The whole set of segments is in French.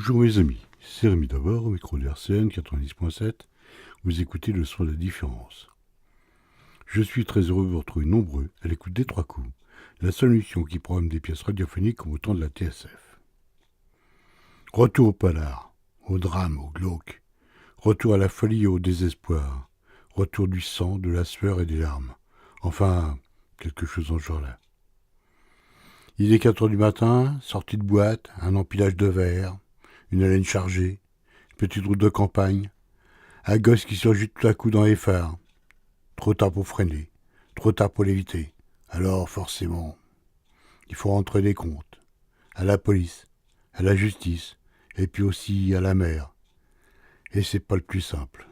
Bonjour mes amis, c'est Rémi d'abord, au micro de RCN 90.7. Vous écoutez le son de la différence. Je suis très heureux de vous retrouver nombreux à l'écoute des Trois Coups, la seule émission qui programme des pièces radiophoniques comme au temps de la TSF. Retour au polar, au drame, au glauque. Retour à la folie et au désespoir. Retour du sang, de la sueur et des larmes. Enfin, quelque chose dans ce genre-là. Il est 4 heures du matin, sortie de boîte, un empilage de verre, une haleine chargée, une petite route de campagne, un gosse qui surgit tout à coup dans les phares. Trop tard pour freiner, trop tard pour l'éviter. Alors, forcément, il faut rentrer des comptes. À la police, à la justice, et puis aussi à la mer. Et c'est pas le plus simple.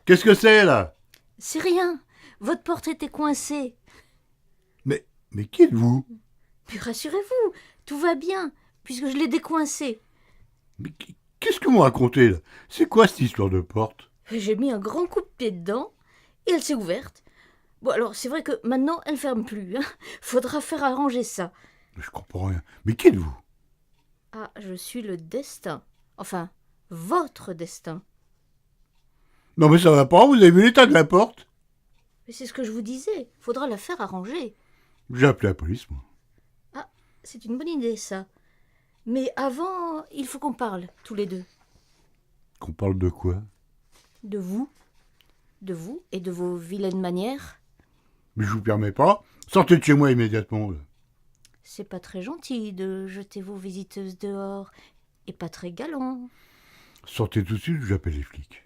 Qu'est-ce que c'est, là? C'est rien. Votre porte était coincée. Mais qui êtes-vous? Puis rassurez-vous, tout va bien, puisque je l'ai décoincée. Mais qu'est-ce que vous me racontez, là? C'est quoi cette histoire de porte? J'ai mis un grand coup de pied dedans, et elle s'est ouverte. Bon, alors, c'est vrai que maintenant, elle ferme plus. Faudra faire arranger ça. Je comprends rien. Mais qui êtes-vous? Ah, je suis le destin. Enfin, votre destin. Non mais ça va pas, vous avez vu l'état de la porte? Mais c'est ce que je vous disais. Faudra la faire arranger. J'ai appelé la police, moi. Ah, c'est une bonne idée, ça. Mais avant, il faut qu'on parle, tous les deux. Qu'on parle de quoi? De vous. De vous et de vos vilaines manières. Mais je vous permets pas. Sortez de chez moi immédiatement, là. C'est pas très gentil de jeter vos visiteuses dehors. Et pas très galant. Sortez tout de suite ou j'appelle les flics.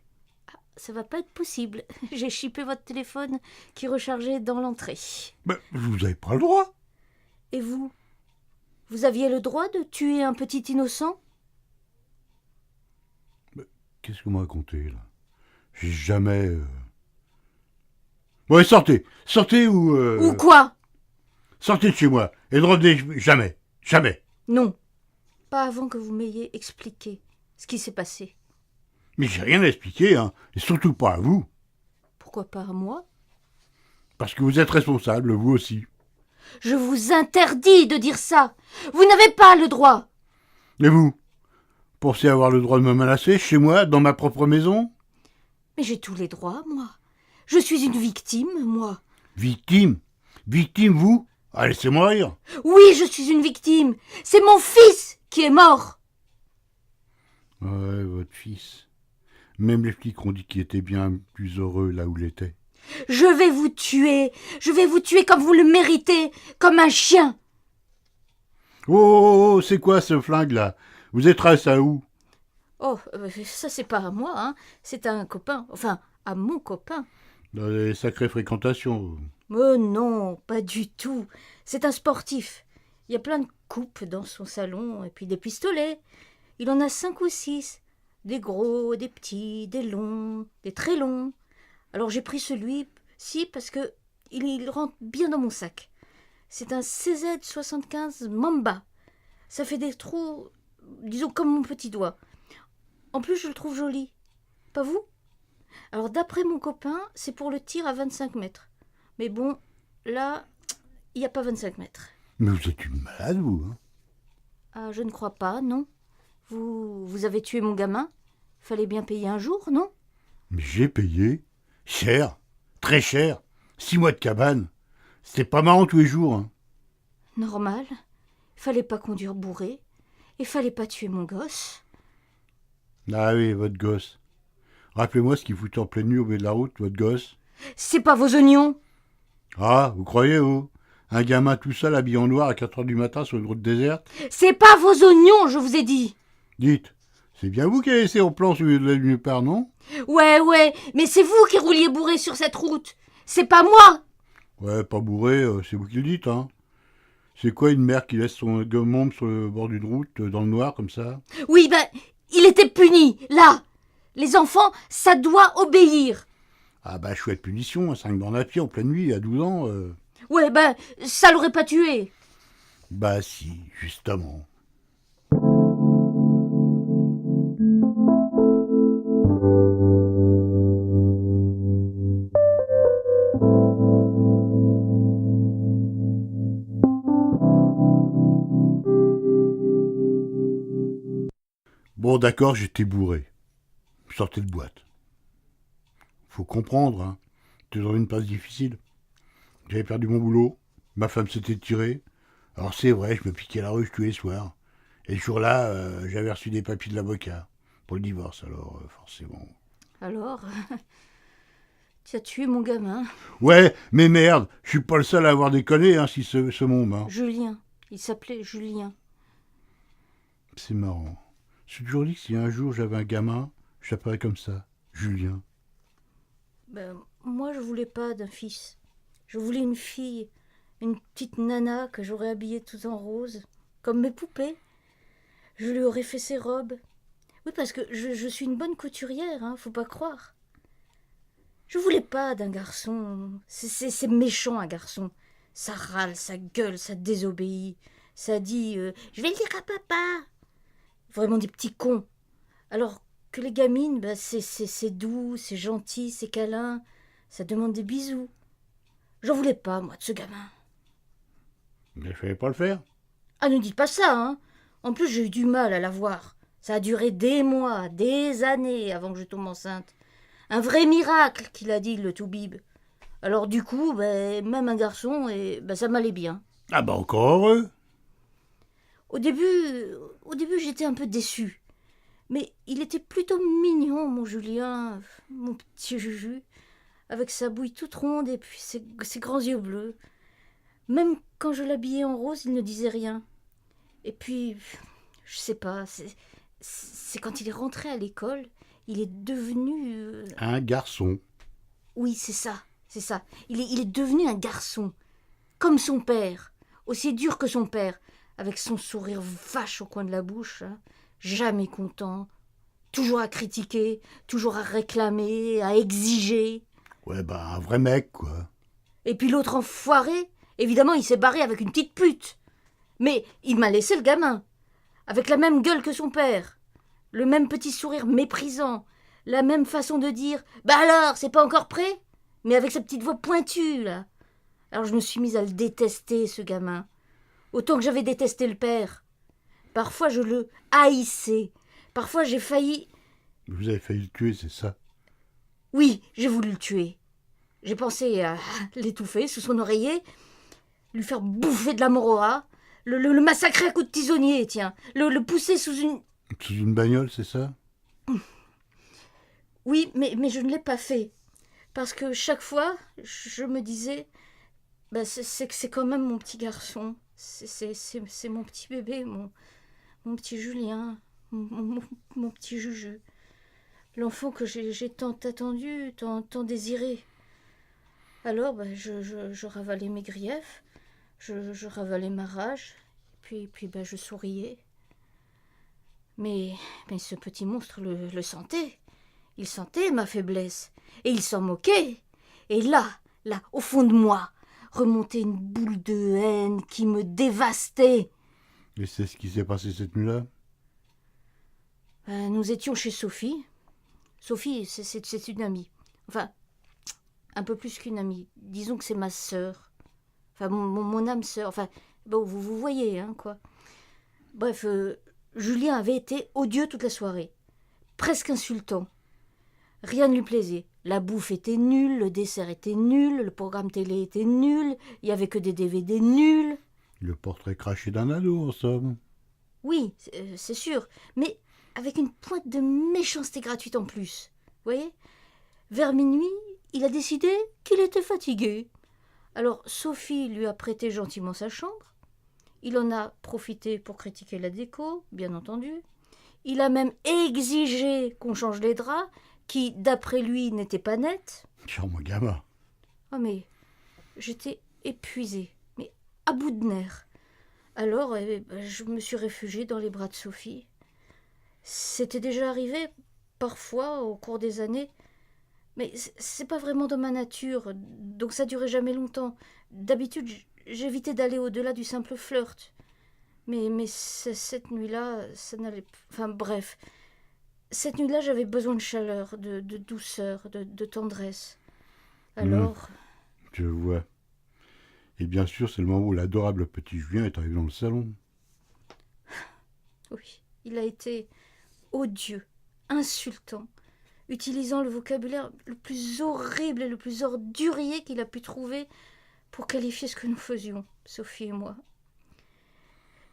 Ça va pas être possible. J'ai chippé votre téléphone qui rechargeait dans l'entrée. Ben, vous avez pas le droit. Et vous? Vous aviez le droit de tuer un petit innocent? Ben, qu'est-ce que vous me racontez, là? J'ai jamais... Ouais, sortez. Sortez ou... Ou quoi? Sortez de chez moi. Et ne revenez jamais. Jamais. Non. Pas avant que vous m'ayez expliqué ce qui s'est passé. Mais j'ai rien à expliquer, hein. Et surtout pas à vous. Pourquoi pas à moi? Parce que vous êtes responsable, vous aussi. Je vous interdis de dire ça. Vous n'avez pas le droit. Et vous? Pensez avoir le droit de me menacer chez moi, dans ma propre maison? Mais j'ai tous les droits, moi. Je suis une victime, moi. Victime? Victime, vous? Ah, laissez-moi rire. Oui, je suis une victime. C'est mon fils qui est mort. Ouais, votre fils. Même les flics ont dit qu'il était bien plus heureux là où il était. Je vais vous tuer. Je vais vous tuer comme vous le méritez, comme un chien. Oh, c'est quoi ce flingue-là? Vous êtes resté à où? Oh, ça c'est pas à moi, hein. C'est à un copain. Enfin, à mon copain. Dans les sacrées fréquentations. Oh non, pas du tout. C'est un sportif. Il y a plein de coupes dans son salon, et puis des pistolets. Il en a 5 ou 6. Des gros, des petits, des longs, des très longs. Alors j'ai pris celui-ci parce que il rentre bien dans mon sac. C'est un CZ75 Mamba. Ça fait des trous, disons comme mon petit doigt. En plus, je le trouve joli. Pas vous? Alors d'après mon copain, c'est pour le tir à 25 mètres. Mais bon, là, il n'y a pas 25 mètres. Mais vous êtes une malade, vous, hein? Ah, je ne crois pas, non. Vous avez tué mon gamin? Fallait bien payer un jour, non? Mais j'ai payé. Cher. Très cher. 6 mois de cabane. C'était pas marrant tous les jours, hein. Normal. Fallait pas conduire bourré. Et fallait pas tuer mon gosse. Ah oui, votre gosse. Rappelez-moi ce qu'il foutait en pleine nuit au milieu de la route, votre gosse. C'est pas vos oignons. Ah, vous croyez, vous? Un gamin tout seul habillé en noir à 4 heures du matin sur une route déserte? C'est pas vos oignons, je vous ai dit. Dites, c'est bien vous qui avez laissé en plan sur le milieu de la nulle part, non? Ouais, mais c'est vous qui rouliez bourré sur cette route. C'est pas moi. Ouais, pas bourré, c'est vous qui le dites, hein. C'est quoi une mère qui laisse son môme sur le bord d'une route, dans le noir, comme ça? Oui, ben, il était puni, là. Les enfants, ça doit obéir. Ah bah, chouette punition, 5 bornes à pied en pleine nuit, à 12 ans. Ouais, ben, ça l'aurait pas tué. Bah si, justement. Bon, d'accord, j'étais bourré. Je sortais de boîte. Faut comprendre, hein. J'étais dans une passe difficile. J'avais perdu mon boulot. Ma femme s'était tirée. Alors c'est vrai, je me piquais la ruche tous les soirs. Et ce jour-là, j'avais reçu des papiers de l'avocat pour le divorce, alors forcément. Alors, tu as tué mon gamin. Ouais, mais merde, je suis pas le seul à avoir déconné, hein, si ce monde, hein. Julien. Il s'appelait Julien. C'est marrant. Je suis toujours dit que si un jour j'avais un gamin, je l'appellerais comme ça, Julien. Ben, moi, je voulais pas d'un fils. Je voulais une fille. Une petite nana que j'aurais habillée tout en rose. Comme mes poupées. Je lui aurais fait ses robes. Oui, parce que je suis une bonne couturière, hein, faut pas croire. Je voulais pas d'un garçon. C'est méchant, un garçon. Ça râle, ça gueule, ça désobéit. Ça dit je vais le dire à papa. Vraiment des petits cons. Alors que les gamines, bah, c'est doux, c'est gentil, c'est câlin. Ça demande des bisous. J'en voulais pas, moi, de ce gamin. Mais il fallait pas le faire. Ah, ne dites pas ça, hein. En plus, j'ai eu du mal à l'avoir. Ça a duré des mois, des années avant que je tombe enceinte. Un vrai miracle, qu'il a dit, le toubib. Alors du coup, ben, même un garçon, et ben, ça m'allait bien. Ah bah encore heureux. Au début, au début, j'étais un peu déçue. Mais il était plutôt mignon, mon Julien, mon petit Juju, avec sa bouille toute ronde et puis ses grands yeux bleus. Même quand je l'habillais en rose, il ne disait rien. Et puis, je sais pas, c'est quand il est rentré à l'école, il est devenu... Un garçon. Oui, c'est ça, c'est ça. Il est devenu un garçon, comme son père, aussi dur que son père, avec son sourire vache au coin de la bouche, hein, jamais content, toujours à critiquer, toujours à réclamer, à exiger. Ouais, bah un vrai mec, quoi. Et puis l'autre enfoiré, évidemment, il s'est barré avec une petite pute. Mais il m'a laissé le gamin, avec la même gueule que son père, le même petit sourire méprisant, la même façon de dire « Bah alors, c'est pas encore prêt ?» Mais avec sa petite voix pointue, là. Alors je me suis mise à le détester, ce gamin. Autant que j'avais détesté le père. Parfois je le haïssais. Parfois j'ai failli... Vous avez failli le tuer, c'est ça. Oui, j'ai voulu le tuer. J'ai pensé à l'étouffer sous son oreiller, lui faire bouffer de la morora, le massacrer à coups de tisonnier, tiens, le pousser sous une... Sous une bagnole, c'est ça? Oui, mais je ne l'ai pas fait. Parce que chaque fois, je me disais, bah, c'est quand même mon petit garçon. C'est mon petit bébé, mon petit Julien, mon petit Juju. L'enfant que j'ai tant attendu, tant désiré. Alors, bah, je ravalais mes griefs, je ravalais ma rage, puis bah, je souriais. Mais ce petit monstre le sentait. Il sentait ma faiblesse, et il s'en moquait. Et là, au fond de moi, remontait une boule de haine qui me dévastait. Et c'est ce qui s'est passé cette nuit-là? Nous étions chez Sophie. Sophie, c'est une amie. Enfin, un peu plus qu'une amie. Disons que c'est ma sœur. Enfin, mon âme sœur. Enfin, bon, vous voyez, hein, quoi. Bref, Julien avait été odieux toute la soirée. Presque insultant. Rien ne lui plaisait. La bouffe était nulle, le dessert était nul, le programme télé était nul, il n'y avait que des DVD nuls. Le portrait craché d'un ado, en somme. Oui, c'est sûr, mais avec une pointe de méchanceté gratuite en plus. Vous voyez ? Vers minuit, il a décidé qu'il était fatigué. Alors Sophie lui a prêté gentiment sa chambre. Il en a profité pour critiquer la déco, bien entendu. Il a même exigé qu'on change les draps, qui, d'après lui, n'étaient pas nets. Sur mon gamin. Oh mais j'étais épuisée, mais à bout de nerfs. Alors, je me suis réfugiée dans les bras de Sophie. C'était déjà arrivé, parfois, au cours des années, mais c'est pas vraiment dans ma nature, donc ça durait jamais longtemps. D'habitude, j'évitais d'aller au-delà du simple flirt. Cette nuit-là, ça n'allait... Enfin bref, cette nuit-là, j'avais besoin de chaleur, de douceur, de tendresse. Alors... Je vois. Et bien sûr, c'est le moment où l'adorable petit Julien est arrivé dans le salon. Oui, il a été odieux, insultant, utilisant le vocabulaire le plus horrible et le plus ordurier qu'il a pu trouver pour qualifier ce que nous faisions, Sophie et moi.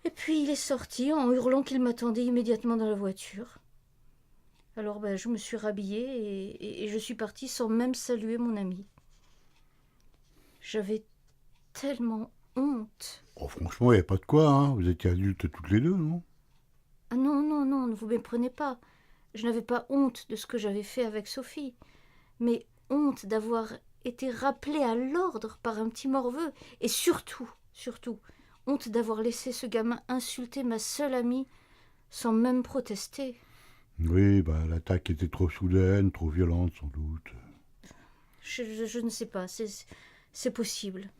Et puis il est sorti en hurlant qu'il m'attendait immédiatement dans la voiture. Alors je me suis rhabillée et je suis partie sans même saluer mon ami. J'avais tellement honte. Oh, franchement, il n'y a pas de quoi, hein. Vous étiez adultes toutes les deux, non? Ah non, non, non, ne vous méprenez pas. Je n'avais pas honte de ce que j'avais fait avec Sophie, mais honte d'avoir été rappelée à l'ordre par un petit morveux, et surtout, honte d'avoir laissé ce gamin insulter ma seule amie sans même protester. Oui, l'attaque était trop soudaine, trop violente, sans doute. Je ne sais pas, c'est possible.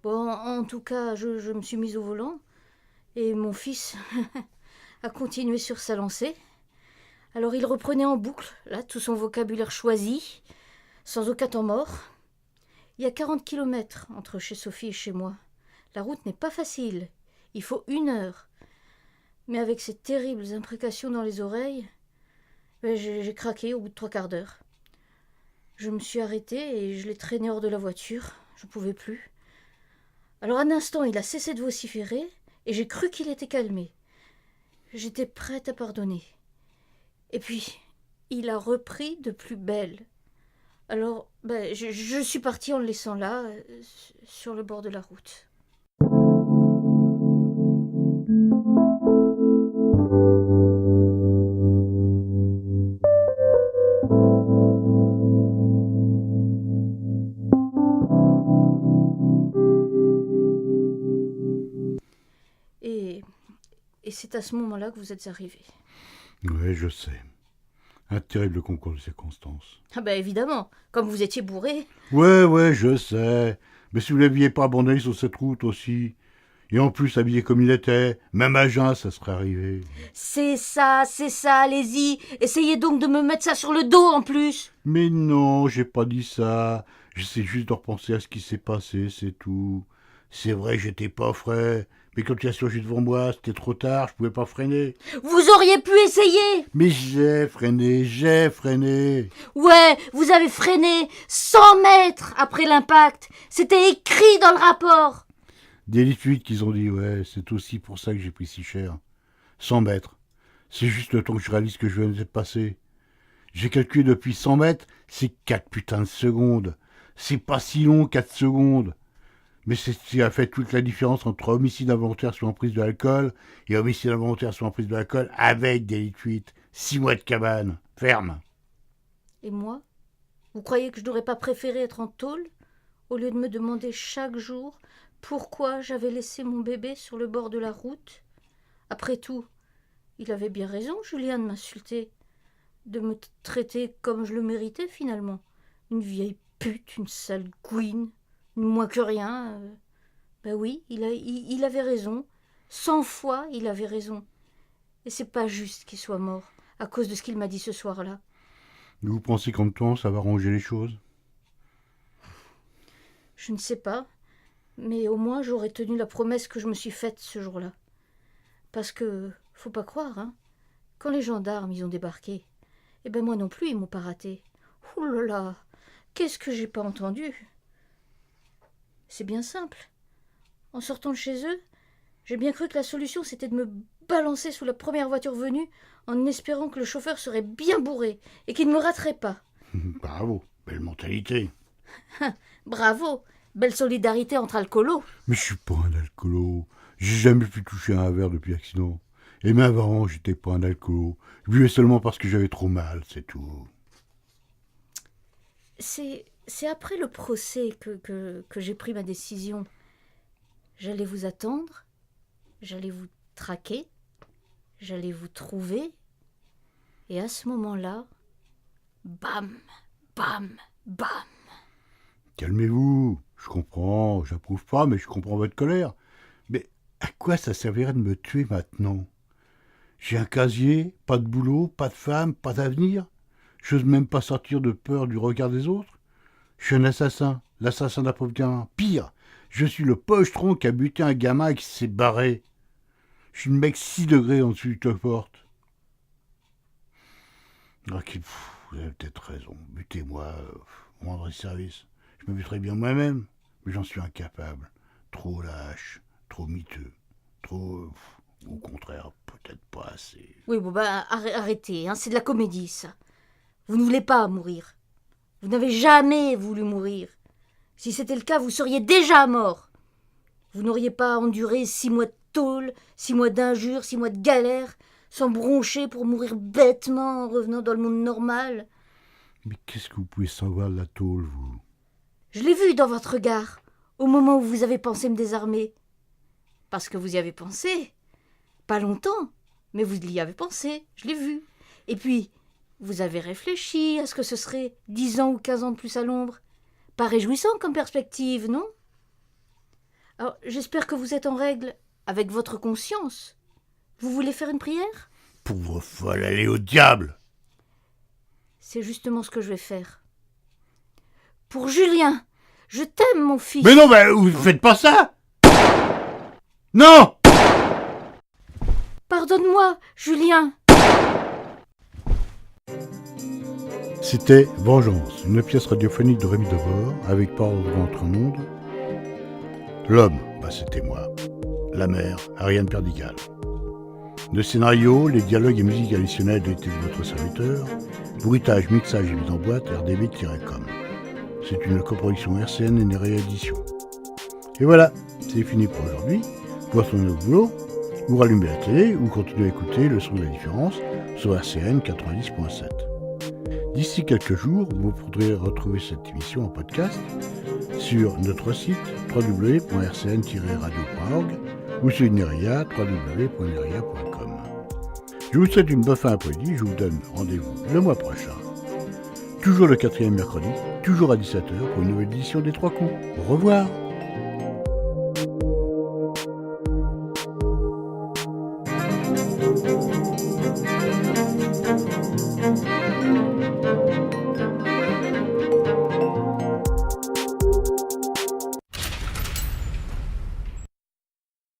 Bon, en tout cas, je me suis mise au volant, et mon fils a continué sur sa lancée. Alors il reprenait en boucle, là, tout son vocabulaire choisi, sans aucun temps mort. Il y a 40 kilomètres entre chez Sophie et chez moi. La route n'est pas facile, il faut 1 heure. Mais avec ces terribles imprécations dans les oreilles, j'ai craqué au bout de 3/4 d'heure. Je me suis arrêtée et je l'ai traîné hors de la voiture, je ne pouvais plus. Alors un instant, il a cessé de vociférer et j'ai cru qu'il était calmé. J'étais prête à pardonner. Et puis, il a repris de plus belle. Alors, je suis partie en le laissant là, sur le bord de la route. Et c'est à ce moment-là que vous êtes arrivé. Ouais, je sais. Un terrible concours de circonstances. Ah évidemment, comme vous étiez bourré. Ouais, je sais. Mais si vous l'aviez pas abandonné sur cette route aussi, et en plus habillé comme il était, même à jeun, ça serait arrivé. C'est ça, allez-y. Essayez donc de me mettre ça sur le dos en plus. Mais non, j'ai pas dit ça. J'essaie juste de repenser à ce qui s'est passé, c'est tout. C'est vrai, j'étais pas frais. Mais quand tu as surgi devant moi, c'était trop tard, je pouvais pas freiner. Vous auriez pu essayer. Mais j'ai freiné. Ouais, vous avez freiné 100 mètres après l'impact. C'était écrit dans le rapport. Des litres qu'ils ont dit, ouais, c'est aussi pour ça que j'ai pris si cher. 100 mètres. C'est juste le temps que je réalise que je venais de passer. J'ai calculé depuis 100 mètres, c'est 4 putains de secondes. C'est pas si long, 4 secondes. Mais c'est ce qui a fait toute la différence entre homicide involontaire sous emprise de l'alcool et homicide involontaire sous emprise de l'alcool avec délit de fuite. 6 mois de cabane. Ferme. Et moi? Vous croyez que je n'aurais pas préféré être en tôle au lieu de me demander chaque jour pourquoi j'avais laissé mon bébé sur le bord de la route? Après tout, il avait bien raison, Julien, de m'insulter, de me traiter comme je le méritais finalement. Une vieille pute, une sale gouine, moins que rien. Oui, il avait raison. 100 fois, il avait raison. Et c'est pas juste qu'il soit mort à cause de ce qu'il m'a dit ce soir-là. Vous pensez qu'en temps, ça va arranger les choses? Je ne sais pas, mais au moins j'aurais tenu la promesse que je me suis faite ce jour-là. Parce que, faut pas croire, hein, quand les gendarmes ils ont débarqué, moi non plus ils m'ont pas raté. Ouh là là, qu'est-ce que j'ai pas entendu? C'est bien simple. En sortant de chez eux, j'ai bien cru que la solution c'était de me balancer sous la première voiture venue en espérant que le chauffeur serait bien bourré et qu'il ne me raterait pas. Bravo, belle mentalité. Bravo, belle solidarité entre alcoolos. Mais je suis pas un alcoolo. J'ai jamais pu toucher un verre depuis l'accident. Et même avant, j'étais pas un alcoolo. Je buvais seulement parce que j'avais trop mal, c'est tout. C'est après le procès que j'ai pris ma décision. J'allais vous attendre, j'allais vous traquer, j'allais vous trouver, et à ce moment-là, bam, bam, bam. Calmez-vous, je comprends, j'approuve pas, mais je comprends votre colère. Mais À quoi ça servirait de me tuer maintenant? J'ai un casier, pas de boulot, pas de femme, pas d'avenir. J'ose même pas sortir de peur du regard des autres. Je suis un assassin, l'assassin d'un pauvre gamin. Pire, je suis le pochetron qui a buté un gamin et qui s'est barré. Je suis le mec 6 degrés en dessous de la porte. Ok, vous avez peut-être raison. Butez-moi, vous rendrez service. Je me buterai bien moi-même, mais j'en suis incapable. Trop lâche, trop miteux, trop... au contraire, peut-être pas assez. Oui, bon, arrêtez, hein, c'est de la comédie, ça. Vous ne voulez pas mourir. Vous n'avez jamais voulu mourir. Si c'était le cas, vous seriez déjà mort. Vous n'auriez pas enduré 6 mois de tôle, 6 mois d'injures, 6 mois de galère, sans broncher pour mourir bêtement en revenant dans le monde normal. Mais qu'est-ce que vous pouvez savoir de la tôle, vous? Je l'ai vu dans votre regard, au moment où vous avez pensé me désarmer. Parce que vous y avez pensé. Pas longtemps, mais vous y avez pensé, je l'ai vu. Et puis, vous avez réfléchi à ce que ce serait 10 ans ou 15 ans de plus à l'ombre. Pas réjouissant comme perspective, non? Alors, j'espère que vous êtes en règle avec votre conscience. Vous voulez faire une prière? Pauvre folle, allez au diable! C'est justement ce que je vais faire. Pour Julien, je t'aime, mon fils. Mais non, vous faites pas ça! Non! Pardonne-moi, Julien. C'était Vengeance, une pièce radiophonique de Rémi Debord, avec paroles d'entre un monde. L'homme, c'était moi. La mère, Ariane Perdigal. Le scénario, les dialogues et musiques additionnelles étaient de votre serviteur. Bruitage, mixage et mise en boîte, rdb-com. C'est une coproduction RCN et une réédition. Et voilà, c'est fini pour aujourd'hui. Vous retournez au boulot, ou rallumez la télé, ou continuez à écouter le son de la différence sur RCN 90.7. D'ici quelques jours, vous pourrez retrouver cette émission en podcast sur notre site www.rcn-radio.org ou sur Neria, www.neria.com. Je vous souhaite une bonne fin d'après-midi, je vous donne rendez-vous le mois prochain. Toujours le 4e mercredi, toujours à 17h pour une nouvelle édition des 3 coups. Au revoir!